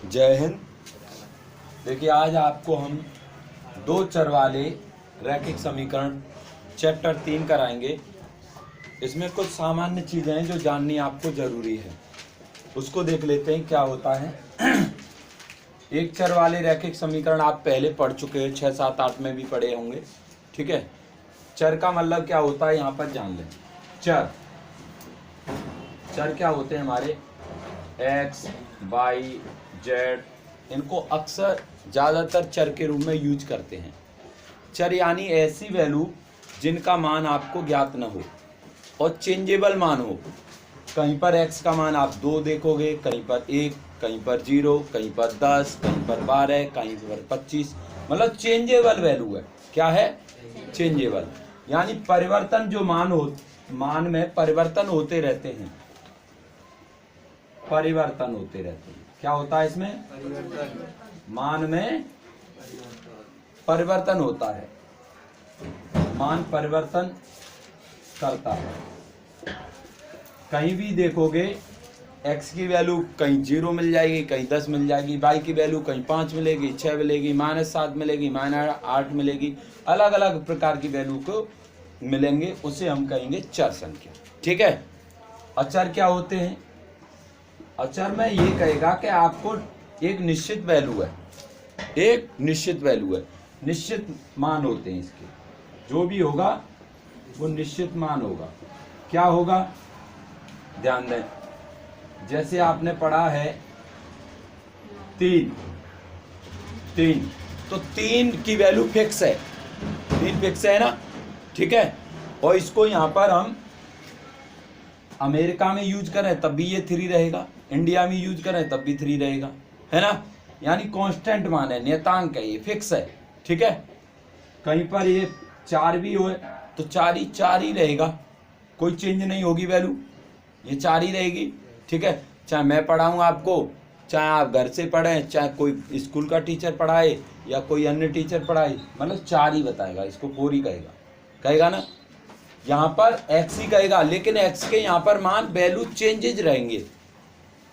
जय हिंद। देखिए आज आपको हम दो चर वाले रैखिक समीकरण चैप्टर 3 कराएंगे। इसमें कुछ सामान्य चीज़ें हैं जो जाननी आपको ज़रूरी है, उसको देख लेते हैं क्या होता है। एक चर वाले रैखिक समीकरण आप पहले पढ़ चुके हैं, 6, 7, 8 में भी पढ़े होंगे। ठीक है, चर का मतलब क्या होता है यहाँ पर जान लें। चर क्या होते हैं हमारे x, y, z, इनको अक्सर ज़्यादातर चर के रूप में यूज करते हैं। चर यानी ऐसी वैल्यू जिनका मान आपको ज्ञात न हो और चेंजेबल मान हो। कहीं पर x का मान आप 2 देखोगे, कहीं पर 1, कहीं पर 0, कहीं पर 10, कहीं पर 12, कहीं पर 25, मतलब चेंजेबल वैल्यू है। क्या है? चेंजेबल, यानी परिवर्तन जो मान में परिवर्तन होते रहते हैं। परिवर्तन होते रहते हैं। क्या होता है इसमें? मान में परिवर्तन होता है, मान परिवर्तन करता है। कहीं भी देखोगे x की वैल्यू कहीं 0 मिल जाएगी, कहीं 10 मिल जाएगी, y की वैल्यू कहीं 5 मिलेगी, 6 मिलेगी, -7 मिलेगी, -8 मिलेगी, अलग अलग प्रकार की वैल्यू को मिलेंगे, उसे हम कहेंगे चर संख्या। ठीक है। अचर क्या होते हैं? अचर में ये कहेगा कि आपको एक निश्चित वैल्यू है, एक निश्चित वैल्यू है, निश्चित मान होते हैं इसके, जो भी होगा वो निश्चित मान होगा। क्या होगा? ध्यान दें, जैसे आपने पढ़ा है 3, तो 3 की वैल्यू फिक्स है, 3 फिक्स है ना। ठीक है, और इसको यहाँ पर हम अमेरिका में यूज करें तब भी ये 3 रहेगा, इंडिया में यूज करें तब भी 3 रहेगा, है ना। यानी कांस्टेंट मान है, नियतांक है, ये फिक्स है। ठीक है, कहीं पर ये 4 भी हो तो 4 ही रहेगा, कोई चेंज नहीं होगी वैल्यू, ये 4 ही रहेगी। ठीक है, चाहे मैं पढ़ाऊँ आपको, चाहे आप घर से पढ़ें, चाहे कोई स्कूल का टीचर पढ़ाए या कोई अन्य टीचर पढ़ाए, मतलब 4 ही बताएगा, इसको 4 ही कहेगा ना। यहाँ पर x ही कहेगा, लेकिन x के यहाँ पर मान वैल्यू चेंजेज रहेंगे।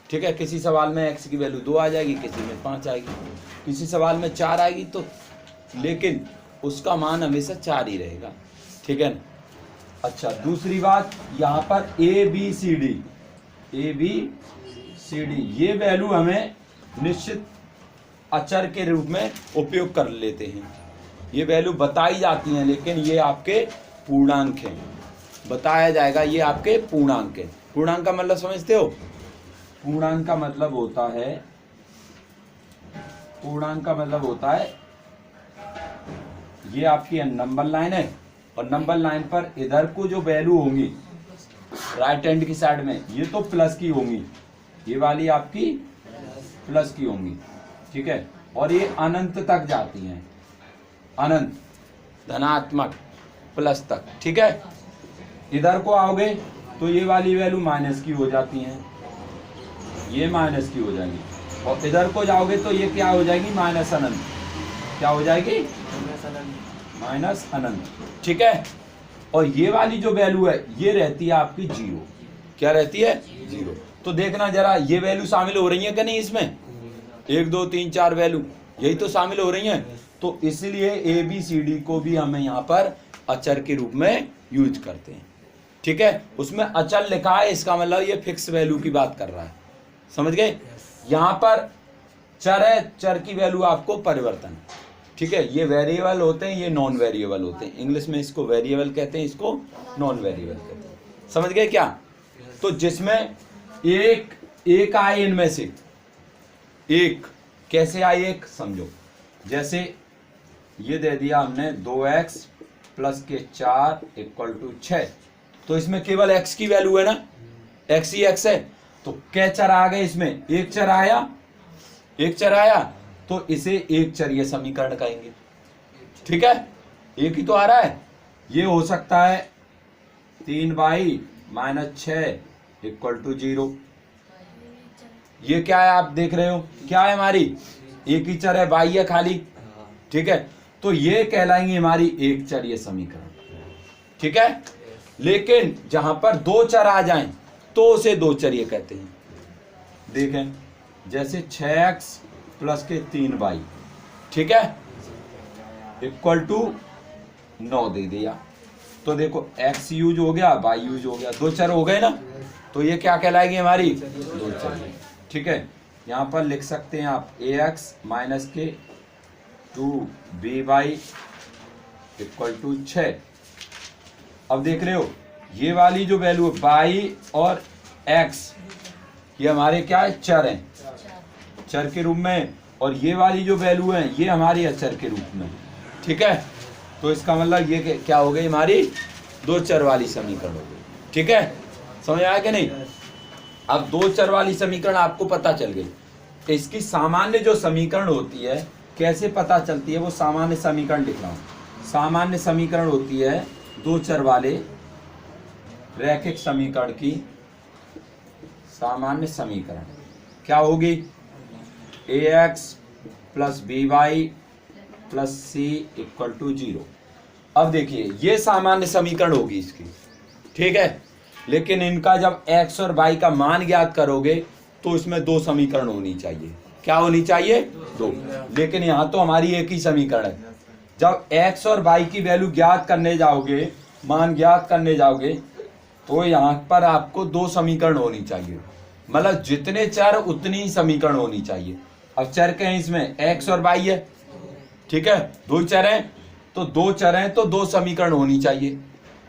ठीक है, किसी सवाल में x की वैल्यू 2 आ जाएगी, किसी में 5 आएगी, किसी सवाल में 4 आएगी, तो लेकिन उसका मान हमेशा 4 ही रहेगा। ठीक है ना। अच्छा, दूसरी बात, यहाँ पर a b c d ये वैल्यू हमें निश्चित अचर के रूप में उपयोग कर लेते हैं। ये वैल्यू बताई जाती हैं, लेकिन ये आपके पूर्णांक हैं, बताया जाएगा ये आपके पूर्णांक है। पूर्णांक का मतलब समझते हो? पूर्णांक का मतलब होता है ये आपकी नंबर लाइन है, और नंबर लाइन पर इधर को जो वैल्यू होंगी राइट हैंड की साइड में, ये तो प्लस की होंगी, ये वाली आपकी प्लस की होंगी। ठीक है, और ये अनंत तक जाती हैं, अनंत, धनात्मक, प्लस तक। ठीक है, इधर को आओगे तो ये वाली वैल्यू माइनस की हो जाती हैं, ये माइनस की हो जाएगी, और इधर को जाओगे तो ये क्या हो जाएगी? माइनस अनंत। क्या हो जाएगी? माइनस अनंत। ठीक है, और ये वाली जो वैल्यू है ये रहती है आपकी 0। क्या रहती है? 0। तो देखना जरा, ये वैल्यू शामिल हो रही है कि नहीं इसमें? 1, 2, 3, 4 वैल्यू यही तो शामिल हो रही हैं, तो इसलिए a b c d को भी हमें यहाँ पर अचर के रूप में यूज करते हैं। ठीक है, उसमें अचल लिखा है, इसका मतलब ये फिक्स वैल्यू की बात कर रहा है। समझ गए? यहाँ पर चर है, चर की वैल्यू आपको परिवर्तन। ठीक है, ये वेरिएबल होते हैं, ये नॉन वेरिएबल होते हैं। इंग्लिश में इसको वेरिएबल कहते हैं, इसको नॉन वेरिएबल कहते हैं। समझ गए क्या? तो जिसमें एक आए, इनमें से एक, कैसे आए एक समझो। जैसे ये दे दिया हमने 2x + के 4 = 6, तो इसमें केवल x की वैल्यू है ना, x ही x है, तो क्या चर आ गए इसमें? एक चर आया, तो इसे एक चरीय समीकरण कहेंगे। ठीक है, एक ही तो आ रहा है। ये हो सकता है 3y - 6 = 0। ये क्या है आप देख रहे हो? क्या है हमारी? एक ही चर है, y है खाली। ठीक है, तो ये कहलाएंगे हमारी एक चरीय समीकरण। ठीक है, लेकिन जहां पर 2 चर आ जाएं तो उसे 2 चरीय कहते हैं। देखें, जैसे 6x प्लस के 3y, ठीक है, इक्वल टू 9 दे दिया। तो देखो x यूज हो गया, y यूज हो गया, दो चर हो गए ना, तो ये क्या कहलाएगी हमारी, दो चर, ठीक है। यहाँ पर लिख सकते हैं आप ax माइनस के 2by इक्वल टू 6। अब देख रहे हो ये वाली जो वैल्यू है y और x, ये हमारे क्या है, चर हैं, चर के रूप में, और ये वाली जो वैल्यू है ये हमारी अचर के रूप में, ठीक है। तो इसका मतलब ये क्या हो गई, हमारी दो चर वाली समीकरण हो गई, ठीक है। समझ आया कि नहीं। अब दो चर वाली समीकरण आपको पता चल गई। इसकी सामान्य जो समीकरण होती है कैसे पता चलती है, वो सामान्य समीकरण लिख रहा हूं। सामान्य समीकरण होती है दो चर वाले रैखिक समीकरण की सामान्य समीकरण क्या होगी, ax plus by plus c equal to 0। अब देखिए ये सामान्य समीकरण होगी इसकी, ठीक है। लेकिन इनका जब x और y का मान ज्ञात करोगे तो इसमें दो समीकरण होनी चाहिए। क्या होनी चाहिए, दो। लेकिन यहाँ तो हमारी एक ही समीकरण है। जब x और y की वैल्यू ज्ञात करने जाओगे, मान ज्ञात करने जाओगे, तो यहाँ पर आपको दो समीकरण होनी चाहिए। मतलब जितने चर उतनी ही समीकरण होनी चाहिए। अब चर के हैं इसमें x और y है, ठीक है, दो चर हैं, तो दो चर हैं तो दो समीकरण होनी चाहिए।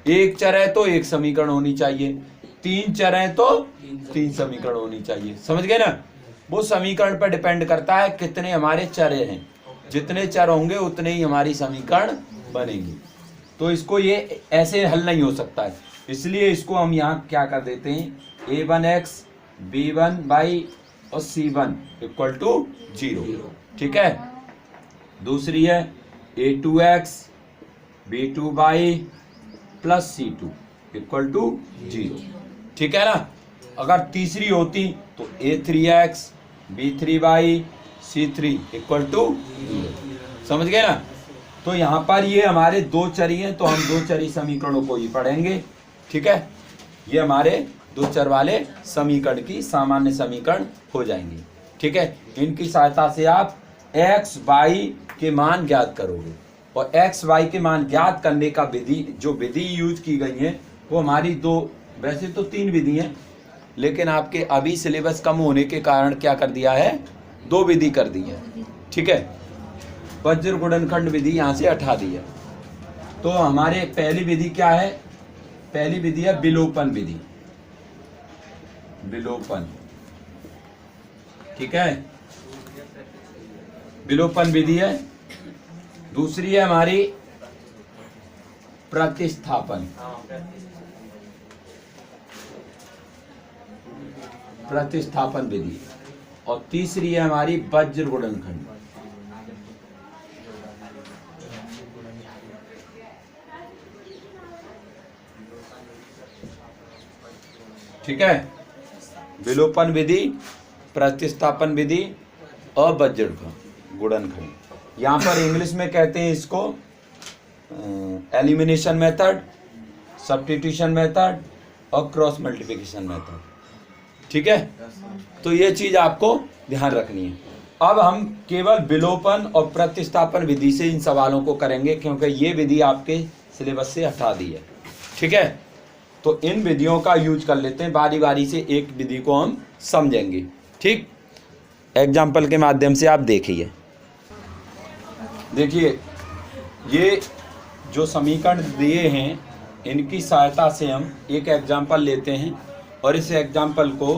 एक चर है तो एक समीकरण होनी चाहिए, तीन चर हैं तो तीन समीकरण होनी चाहिए। समझ गए ना। वो समीकरण पर डिपेंड करता है कितने हमारे चर हैं, जितने चर होंगे उतने ही हमारी समीकरण बनेगी। तो इसको ये ऐसे हल नहीं हो सकता है, इसलिए इसको हम यहाँ क्या कर देते हैं, a1x b1y और c1 इक्वल टू 0, ठीक है। दूसरी है a2x b2y plus c2 equal to 0, ठीक है ना। अगर तीसरी होती तो a3x b3y c3 equal to 0। समझ गए ना। तो यहाँ पर ये हमारे दो चरी हैं, तो हम दो चरी समीकरणों को ही पढ़ेंगे, ठीक है। ये हमारे दो चर वाले समीकरण की सामान्य समीकरण हो जाएंगी, ठीक है। इनकी सहायता से आप x y के मान ज्ञात करोगे, और x y के मान ज्ञात करने का विधि, जो विधि यूज की गई है वो हमारी दो, वैसे तो तीन विधि हैं, लेकिन आपके अभी सिलेबस कम होने के कारण क्या कर दिया है, दो विधि कर दी है, ठीक है। वज्र गुणनखंड विधि यहाँ से हटा दी है। तो हमारे पहली विधि क्या है, पहली विधि है विलोपन विधि, विलोपन, ठीक है, विलोपन विधि है। दूसरी है हमारी प्रतिस्थापन, प्रतिस्थापन विधि, और तीसरी है हमारी वज्र गुणनखंड। ठीक है, विलोपन विधि, प्रतिस्थापन विधि और वज्र गुणनखंड। यहाँ पर इंग्लिश में कहते हैं इसको एलिमिनेशन मेथड, सब्स्टिट्यूशन मेथड और क्रॉस मल्टीप्लिकेशन मेथड, ठीक है। तो ये चीज आपको ध्यान रखनी है। अब हम केवल विलोपन और प्रतिस्थापन विधि से इन सवालों को करेंगे, क्योंकि ये विधि आपके सिलेबस से हटा दी है, ठीक है। तो इन विधियों का यूज कर लेते हैं, बारी बारी से एक विधि को हम समझेंगे, ठीक। एग्जाम्पल के माध्यम से आप देखिए, देखिए ये जो समीकरण दिए हैं इनकी सहायता से हम एक एग्जाम्पल लेते हैं और इस एग्जाम्पल को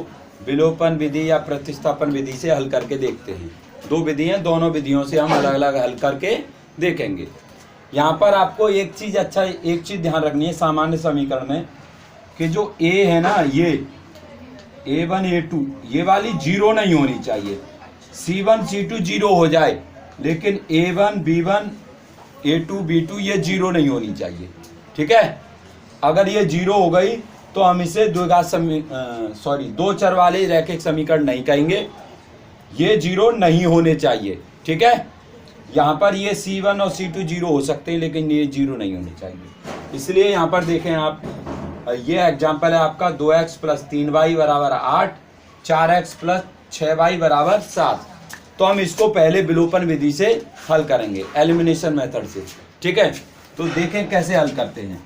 विलोपन विधि या प्रतिस्थापन विधि से हल करके देखते हैं। दो विधि हैं, दोनों विधियों से हम अलग अलग हल करके देखेंगे। यहाँ पर आपको एक चीज़ ध्यान रखनी है सामान्य समीकरण में, कि जो a है ना, ये a1 a2 ये वाली जीरो नहीं होनी चाहिए। c1 c2 जीरो हो जाए, लेकिन a1 b1 a2 b2 ये जीरो नहीं होनी चाहिए, ठीक है। अगर ये जीरो हो गई तो हम इसे दो चर वाले रैखिक समीकरण नहीं कहेंगे, ये जीरो नहीं होने चाहिए, ठीक है। यहाँ पर ये c1 और c2 जीरो हो सकते हैं, लेकिन ये जीरो नहीं होने चाहिए। इसलिए यहाँ पर देखें आप, ये एग्जाम्पल है आपका 2x प्लस 3y बराबर 8, 4x प्लस 6y बराबर 7। तो हम इसको पहले विलोपन विधि से हल करेंगे, एलिमिनेशन मेथड से। ठीक है, तो देखें कैसे हल करते हैं।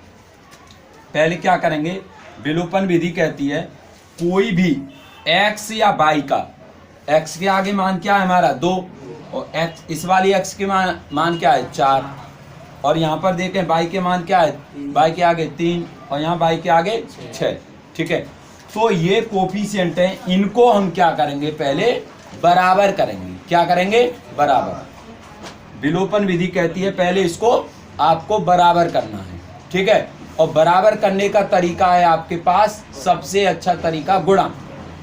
पहले क्या करेंगे, विलोपन विधि कहती है कोई भी x या y का, x के आगे मान क्या है हमारा 2, और x इस वाली x के मान क्या है 4, और यहाँ पर देखें y के मान क्या है, y के आगे 3 और यहाँ y के आगे 6। ठीक है, तो ये कोफिशिएंट हैं, इनको हम क्या करेंगे, पहले बराबर करेंगे। क्या करेंगे, बराबर। विलोपन विधि कहती है पहले इसको आपको बराबर करना है। ठीक है, और बराबर करने का तरीका है आपके पास सबसे अच्छा तरीका गुणा।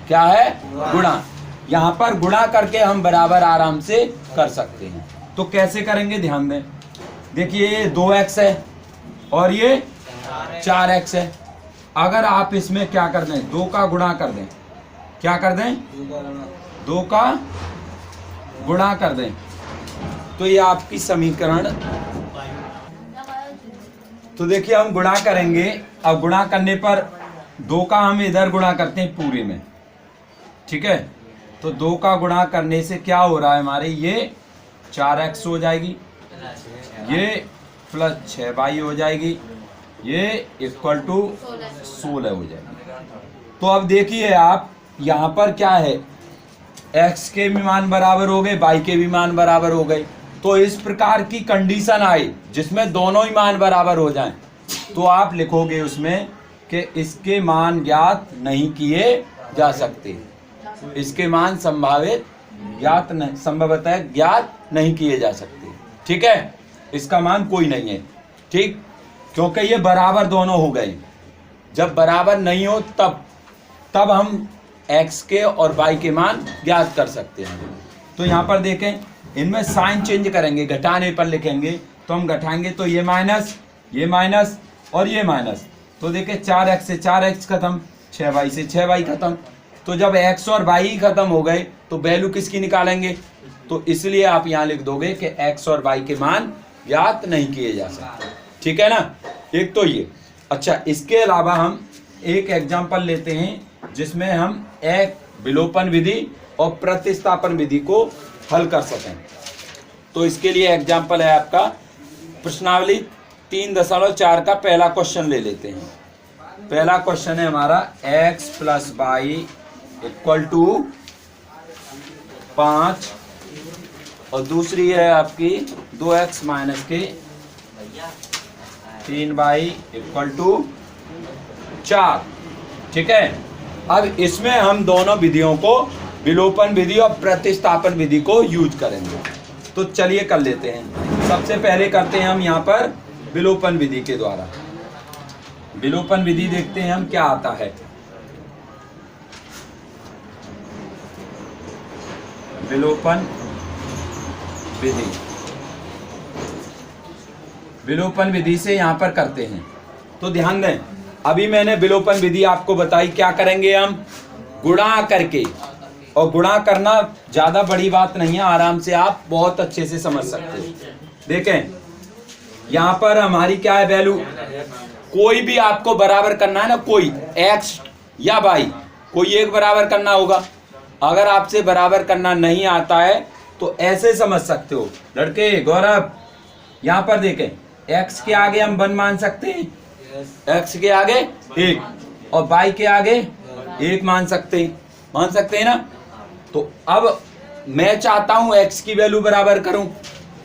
क्या है, गुणा। यहाँ पर गुणा करके हम बराबर आराम से कर सकते हैं। तो कैसे करेंगे, ध्यान दें। देखिए ये 2x है और ये 4x है। अगर आप इसमें क्या कर दें, 2 का गुणा कर दें, क्या कर दें, 2 का गुणा कर दें, तो ये आपकी समीकरण। तो देखिए हम गुणा करेंगे। अब गुणा करने पर 2 का हम इधर गुणा करते हैं पूरे में। ठीक है, तो 2 का गुणा करने से क्या हो रहा है हमारे, ये 4x हो जाएगी, ये प्लस 6y हो जाएगी, ये इक्वल टू 16 हो जाएगी। तो अब देखिए आप यहाँ पर क्या है, x के भी मान बराबर हो गए, y के भी मान बराबर हो गए। तो इस प्रकार की कंडीशन आई जिसमें दोनों ही मान बराबर हो जाएं, तो आप लिखोगे उसमें कि इसके मान ज्ञात नहीं किए जा सकते, इसके मान संभावित ज्ञात नहीं, संभवतः ज्ञात नहीं किए जा सकते। ठीक है, इसका मान कोई नहीं है। ठीक, क्योंकि ये बराबर दोनों हो गए। जब बराबर नहीं हो तब हम x के और y के मान ज्ञात कर सकते हैं। तो यहाँ पर देखें, इनमें साइन चेंज करेंगे, घटाने पर लिखेंगे तो हम घटाएंगे तो ये माइनस और ये माइनस। तो देखें 4x से 4x खत्म, 6y से 6y खत्म। तो जब x और y ही खत्म हो गए तो वैल्यू किसकी निकालेंगे, तो इसलिए आप यहाँ लिख दोगे कि x और y के मान ज्ञात नहीं किए जा सकते। ठीक है ना, एक तो ये। अच्छा, इसके अलावा हम एक एग्जाम्पल लेते हैं जिसमें हम एक विलोपन विधि और प्रतिस्थापन विधि को हल कर सकें। तो इसके लिए एग्जाम्पल है आपका प्रश्नावली 3.4 का पहला क्वेश्चन ले लेते हैं। पहला क्वेश्चन है हमारा x plus y equal to 5, और दूसरी है आपकी 2x माइनस के 3y इक्वल टू 4। ठीक है, अब इसमें हम दोनों विधियों को, विलोपन विधि और प्रतिस्थापन विधि को यूज करेंगे। तो चलिए कर लेते हैं। सबसे पहले करते हैं हम यहाँ पर विलोपन विधि के द्वारा। विलोपन विधि देखते हैं हम क्या आता है। विलोपन विधि, विलोपन विधि से यहाँ पर करते हैं। तो ध्यान दें, अभी मैंने विलोपन विधि आपको बताई। क्या करेंगे हम, गुणा करके, और गुणा करना ज्यादा बड़ी बात नहीं है, आराम से आप बहुत अच्छे से समझ सकते हैं। देखें यहाँ पर हमारी क्या है वैल्यू, कोई भी आपको बराबर करना है ना, कोई x या y, कोई एक बराबर करना होगा। अगर आपसे बराबर करना नहीं आता है तो ऐसे समझ सकते हो लड़के। गौरव यहाँ पर देखें, x के आगे हम 1 मान सकते हैं, x के आगे 1, और y के आगे 1 मान सकते हैं ना। तो अब मैं चाहता हूं x की वैल्यू बराबर करूं।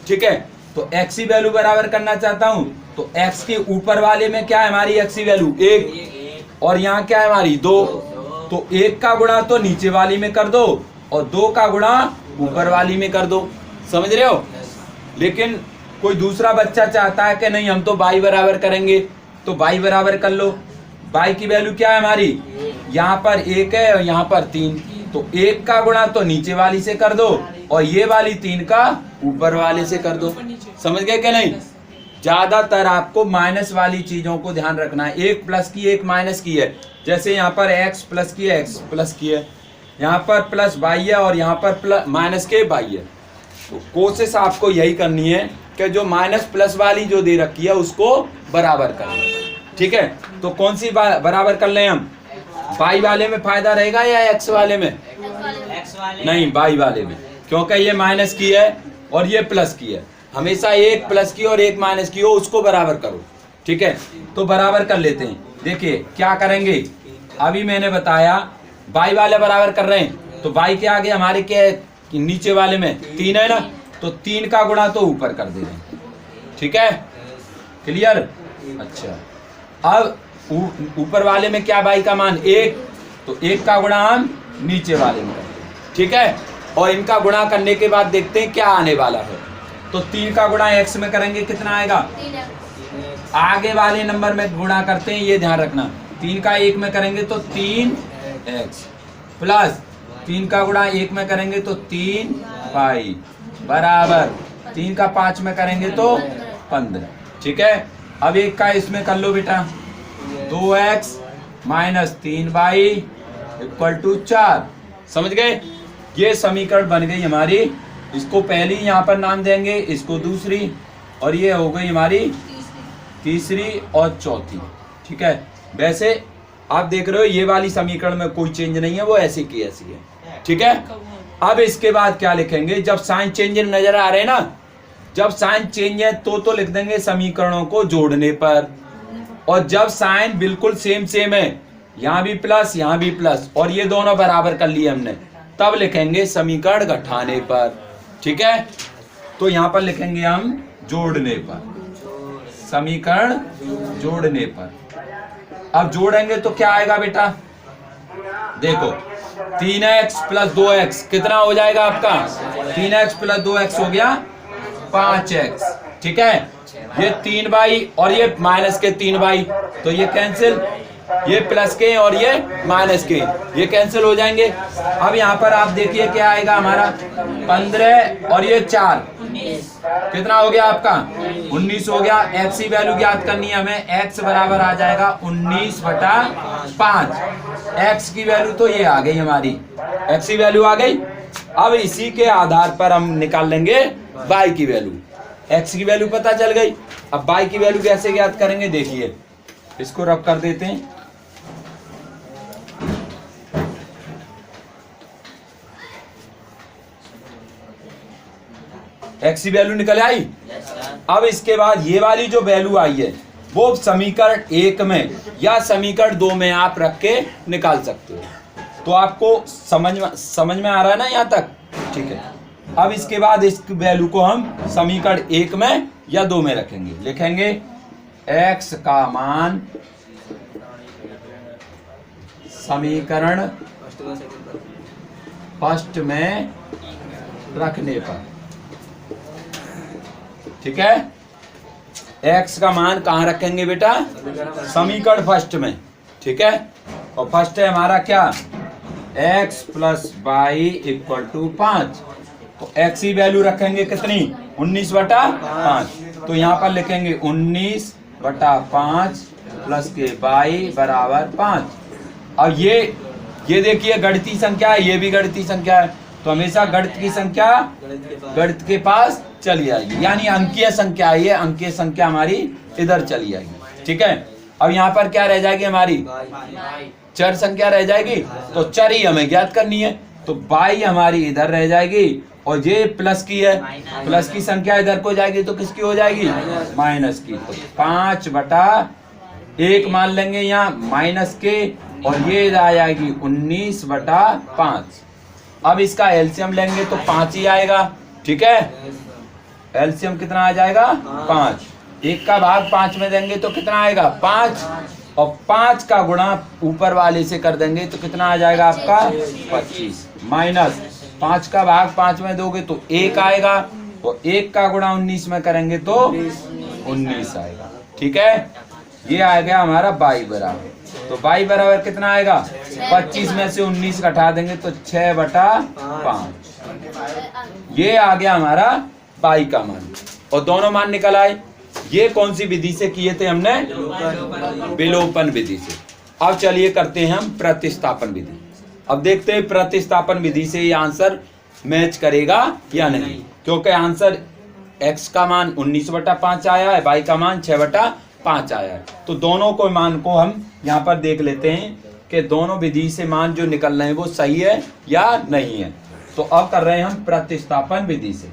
ठीक है, तो x की वैल्यू बराबर करना चाहता हूं, तो x के ऊपर वाले में क्या है हमारी x की वैल्यू 1, और यहाँ क्या है हमारी 2। तो 1 का गुणा तो नीचे वाली में कर दो और 2 का गुणा ऊपर वाली में कर दो। समझ रहे हो। लेकिन कोई दूसरा बच्चा चाहता है कि नहीं हम तो y बराबर करेंगे, तो y बराबर कर लो। y की वैल्यू क्या है हमारी, यहाँ पर 1 है और यहाँ पर 3। तो 1 का गुणा तो नीचे वाली से कर दो और ये वाली 3 का ऊपर वाले से कर दो। समझ गए कि नहीं। ज्यादातर आपको माइनस वाली चीजों को ध्यान रखना है, एक प्लस की एक माइनस की है। जैसे यहाँ पर x प्लस की है, x प्लस की है, यहाँ पर प्लस y है और यहाँ पर माइनस के y है। तो कोशिश आपको यही करनी है कि जो माइनस प्लस वाली जो दे रखी है उसको बराबर करना। ठीक है, तो कौन सी बराबर कर लें हम, y वाले में फायदा रहेगा या x वाले में, x नहीं, बाई वाले में, क्योंकि ये माइनस की है और ये प्लस की है। हमेशा एक प्लस की और एक माइनस की हो उसको बराबर करो, ठीक है। तो बराबर कर लेते हैं। देखिए क्या करेंगे, अभी मैंने बताया बाई वाले बराबर कर रहे हैं, तो बाई के आगे हमारे क्या नीचे वाले में 3 है ना, तो 3 का गुणा तो ऊपर कर दे रहे हैं, ठीक है, क्लियर। अच्छा, अब ऊपर वाले में क्या बाई का मान 1, तो 1 का गुणा हम नीचे वाले में करते हैं, ठीक है। और इनका गुणा करने के बाद देखते हैं क्या आने वाला है। तो 3 का गुणा x में करेंगे, कितना आएगा, आगे वाले नंबर में गुणा करते हैं, ये ध्यान रखना। 3 का 1 में करेंगे तो 3x प्लस 3 का गुणा 1 में करेंगे तो 3 पाई बराबर 3 का 5 में करेंगे तो 15, ठीक है। अब 1 का इसमें कर लो बेटा, 2x minus 3 by equal to 4। समझ गए, ये समीकरण बन गई हमारी। इसको पहली यहाँ पर नाम देंगे, इसको दूसरी, और ये हो गई हमारी तीसरी और चौथी, ठीक है। वैसे आप देख रहे हो ये वाली समीकरण में कोई चेंज नहीं है, वो ऐसी की ऐसी है, ठीक है। अब इसके बाद क्या लिखेंगे, जब साइन चेंज नजर आ रहे हैं ना, जब साइन चेंज है तो लिख देंगे समीकरणों को जोड़ने पर, और जब साइन बिल्कुल सेम है, यहाँ भी प्लस यहाँ भी प्लस, और ये दोनों बराबर कर लिए हमने, तब लिखेंगे समीकरण घटाने पर, ठीक है। तो यहाँ पर लिखेंगे हम जोड़ने पर, समीकरण जोड़ने पर। अब जोड़ेंगे तो क्या आएगा बेटा, देखो 3x प्लस 2x कितना हो जाएगा आपका, 3x प्लस 2x हो गया 5x, ठीक है। ये 3 बाई और ये माइनस के 3 बाई, तो ये कैंसिल, ये प्लस के और ये माइनस के, ये कैंसिल हो जाएंगे। अब यहाँ पर आप देखिए क्या आएगा हमारा, 15 और ये 4 कितना हो गया आपका, 19 हो गया। x की वैल्यू ज्ञात करनी है हमें, x बराबर आ जाएगा 19/5। x की वैल्यू तो ये आ गई हमारी, x की वैल्यू आ गई। अब इसी के आधार पर हम निकाल लेंगे y की वैल्यू। x की वैल्यू पता चल गई, अब y की वैल्यू कैसे ज्ञात करेंगे, देखिए इसको रब कर देते हैं। x की वैल्यू निकल आई। अब इसके बाद ये वाली जो वैल्यू आई है वो समीकरण 1 में या समीकरण 2 में आप रख के निकाल सकते हो। तो आपको समझ में आ रहा है ना यहाँ तक, ठीक है। अब इसके बाद इस वैल्यू को हम समीकरण 1 में या 2 में रखेंगे, लिखेंगे x का मान समीकरण फर्स्ट में रखने पर, ठीक है। x का मान कहाँ रखेंगे बेटा, समीकरण फर्स्ट में, ठीक है। और फर्स्ट है हमारा क्या, x plus y equal to 5। तो x की वैल्यू रखेंगे कितनी, 19/5। तो यहाँ पर लिखेंगे 19/5 प्लस के y बराबर 5। अब ये देखिए गणितीय संख्या है, ये भी गणितीय संख्या है, तो हमेशा गणित की संख्या गणित के पास चली आएगी, यानी अंकीय संख्या है, ये अंकीय संख्या हमारी इधर चली आएगी, ठीक है। अब यहाँ पर क्या रह जाएगी हमारी, चर संख्या रह जाएगी, तो चर ही हमें ज्ञात करनी है, तो बाई हमारी इधर रह जाएगी, और ये प्लस की है, प्लस की संख्या इधर को जाएगी तो किसकी हो जाएगी, माइनस की। तो 5/1 मान लेंगे यहाँ माइनस के, और ये आ जाएगी 19/5। अब इसका एलसीएम लेंगे तो 5 ही आएगा, ठीक है। एलसीएम कितना आ जाएगा, 5। 1 का भाग 5 में देंगे तो कितना आएगा, 5, और 5 का गुणा ऊपर वाले से कर देंगे तो कितना आ जाएगा आपका 25, माइनस 5 का भाग 5 में दोगे तो 1 आएगा, और 1 का गुणा 19 में करेंगे तो 19 आएगा, ठीक है। ये आ गया हमारा बाई बराबर, तो बाई बराबर कितना आएगा, 25 में से 19 घटा देंगे तो 6/5। ये आ गया हमारा बाई का मान, और दोनों मान निकल आए। ये कौन सी विधि से किए थे हमने, विलोपन विधि से। अब चलिए करते हैं हम प्रतिस्थापन विधि। अब देखते हैं प्रतिस्थापन विधि से ये आंसर मैच करेगा या नहीं, क्योंकि आंसर x का मान 19/5 आया है, y का मान 6/5 आया है। तो दोनों को मान को हम यहाँ पर देख लेते हैं कि दोनों विधि से मान जो निकल रहे हैं वो सही है या नहीं है। तो अब कर रहे हैं हम प्रतिस्थापन विधि से।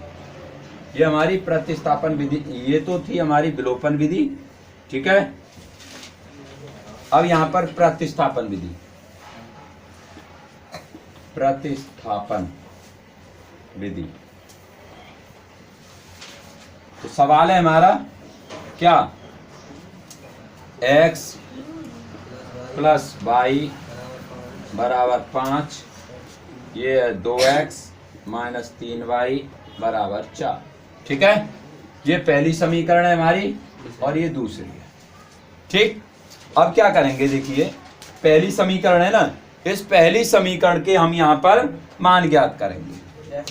ये हमारी प्रतिस्थापन विधि, ये तो थी हमारी विलोपन विधि, ठीक है। अब यहां पर प्रतिस्थापन विधि, प्रतिस्थापन विधि। तो सवाल है हमारा क्या, x प्लस वाई बराबर 5, ये है 2x माइनस 3y बराबर 4, ठीक है। ये पहली समीकरण है हमारी और ये दूसरी है, ठीक। अब क्या करेंगे, देखिए पहली समीकरण है ना, इस पहली समीकरण के हम यहाँ पर मान ज्ञात करेंगे।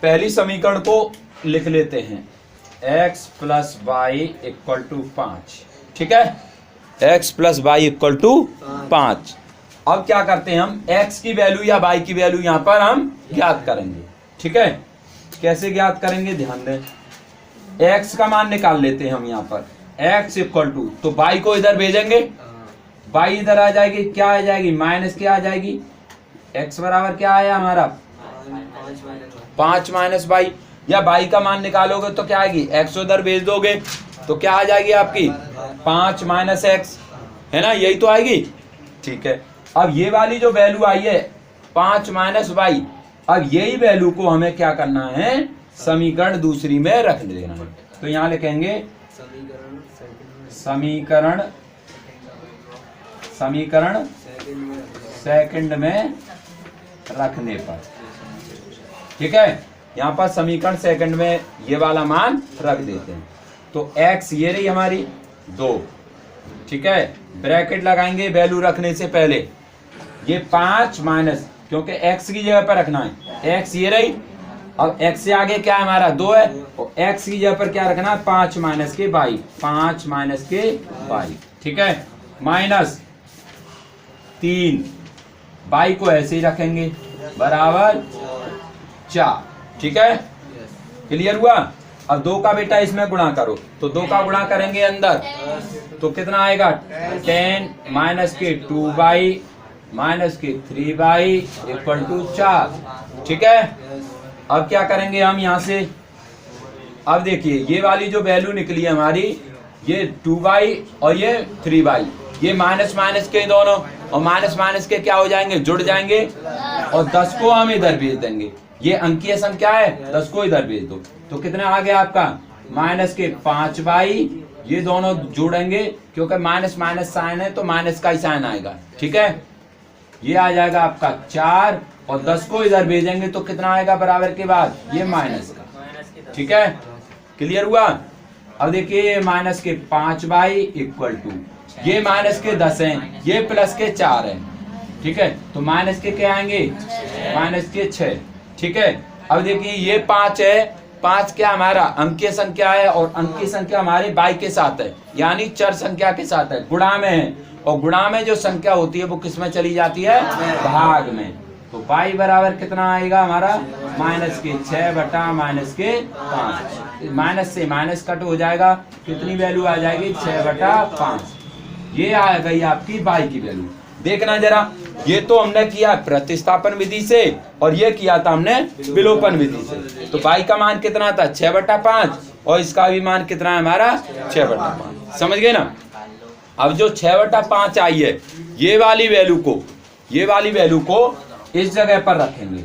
पहली समीकरण को लिख लेते हैं, x plus y equal to 5, ठीक है। x plus y equal to 5। अब क्या करते हैं हम, x की वैल्यू या y की वैल्यू यहाँ पर हम ज्ञात करेंगे, ठीक है। कैसे ज्ञात करेंगे, ध्यान दें। x का मान निकाल लेते हैं हम यहाँ पर, x इक्वल टू, तो y को इधर भेजेंगे, y इधर आ जाएगी, क्या आ जाएगी, माइनस क्या आ जाएगी, x बराबर क्या आया हमारा 5 माइनस y, या y का मान निकालोगे तो क्या आएगी, x उधर भेज दोगे तो क्या आ जाएगी आपकी 5 माइनस x, है ना, यही तो आएगी, ठीक है। अब ये वाली जो वैल्यू आई है 5 माइनस y, अब यही वैल्यू को हमें क्या करना है, समीकरण दूसरी में रख देना है। तो यहाँ लिखेंगे समीकरण सेकंड में रखने पर, ठीक है। यहाँ पर समीकरण सेकंड में ये वाला मान रख देते हैं। तो x ये रही हमारी 2, ठीक है, ब्रैकेट लगाएंगे वैल्यू रखने से पहले, ये 5 माइनस, क्योंकि x की जगह पर रखना है, x ये रही, अब x से आगे क्या है हमारा 2 है, और x की जगह पर क्या रखना है 5 माइनस के y, 5 माइनस के y, ठीक है, माइनस 3, y को ऐसे ही रखेंगे बराबर 4, ठीक है, क्लियर हुआ। अब 2 का बेटा इसमें गुणा करो, तो 2 का गुणा करेंगे अंदर, तो कितना आएगा 10 माइनस के 2y माइनस के 3y इक्वल टू 4, ठीक है। अब क्या करेंगे हम यहाँ से, अब देखिए ये वाली जो वैल्यू निकली है हमारी, ये 2y और ये 3y, ये माइनस माइनस के दोनों, और माइनस माइनस के क्या हो जाएंगे, जुड़ जाएंगे, और 10 को हम इधर भेज देंगे, ये अंकीय संख्या है, 10 को इधर भेज दो, तो कितना आ गया आपका माइनस के 5y, ये दोनों जोड़ेंगे क्योंकि माइनस माइनस साइन है तो माइनस का ही साइन आएगा, ठीक है। ये आ जाएगा आपका 4, और 10 को इधर भेजेंगे तो कितना आएगा बराबर के बाद, ये माइनस का, ठीक है, क्लियर हुआ। अब देखिए ये माइनस के 5y इक्वल टू, ये माइनस के 10 हैं, ये प्लस के 4 है, ठीक है, तो माइनस के क्या आएंगे, माइनस के 6, ठीक है। अब देखिए ये 5 है, 5 क्या हमारा अंकीय संख्या है, और अंकीय संख्या हमारे y के साथ है, यानी चर संख्या के साथ है, गुणा में है, और गुणा में जो संख्या होती है वो किस में चली जाती है, भाग में। तो y बराबर कितना आएगा हमारा, माइनस के 6 बटा माइनस के 5, माइनस से माइनस कट हो जाएगा, कितनी वैल्यू आ जाएगी 6 बटा 5, ये आ गई आपकी y की वैल्यू। देखना जरा, ये तो हमने किया प्रतिस्थापन विधि से, और ये किया था हमने विलोपन विधि से। तो y का मान कितना था 6 बटा 5, और इसका भी मान कितना है हमारा 6 बटा 5, समझ गए ना। अब जो 6 बटा 5 आई है, ये वाली वैल्यू को इस जगह पर रखेंगे,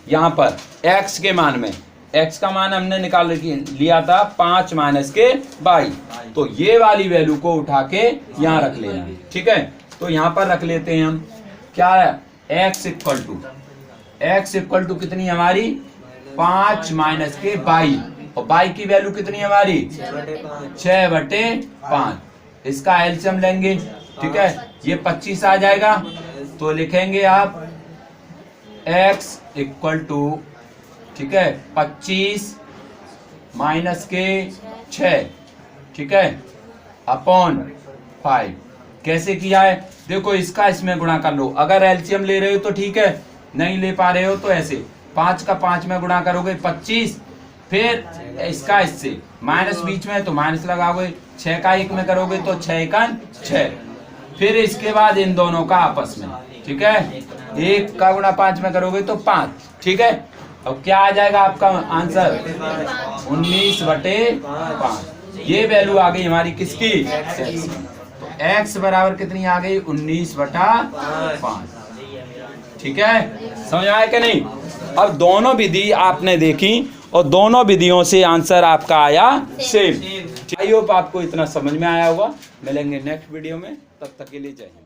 यहाँ पर x के मान में, x का मान हमने निकाल लिया था 5 माइनस के y, तो ये वाली वैल्यू को उठा के यहाँ रख लेना, ठीक है। तो यहाँ पर रख लेते हैं हम, क्या है x इक्वल टू कितनी हमारी 5 माइनस के y, और y की वैल्यू कितनी हमारी 6 बटे 5, इसका एलसीएम लेंगे, ठीक है, ये 25 आ जाएगा, तो लिखेंगे आप x इक्वल टू, ठीक है, 25 माइनस के 6, ठीक है, अपॉन 5। कैसे किया है, देखो इसका इसमें गुणा कर लो, अगर एलसीएम ले रहे हो तो ठीक है, नहीं ले पा रहे हो तो ऐसे 5 का 5 में गुणा करोगे 25, फिर इसका इससे माइनस बीच में तो माइनस लगाओगे, 6 का 1 में करोगे तो 6 का 6, फिर इसके बाद इन दोनों का आपस में, ठीक है, 1 का गुणा 5 में करोगे तो 5, ठीक है। अब क्या आ जाएगा आपका आंसर 19/5। ये वैल्यू आ गई हमारी किसकी, x। तो x बराबर कितनी आ गई 19/5। ठीक है, समझ आया कि नहीं। अब दोनों विधि आपने देखी और दोनों विधियों से आंसर आपका आया सेम। आई होप आपको इतना समझ में आया होगा। मिलेंगे नेक्स्ट वीडियो में, तब तक के लिए जय हिंद।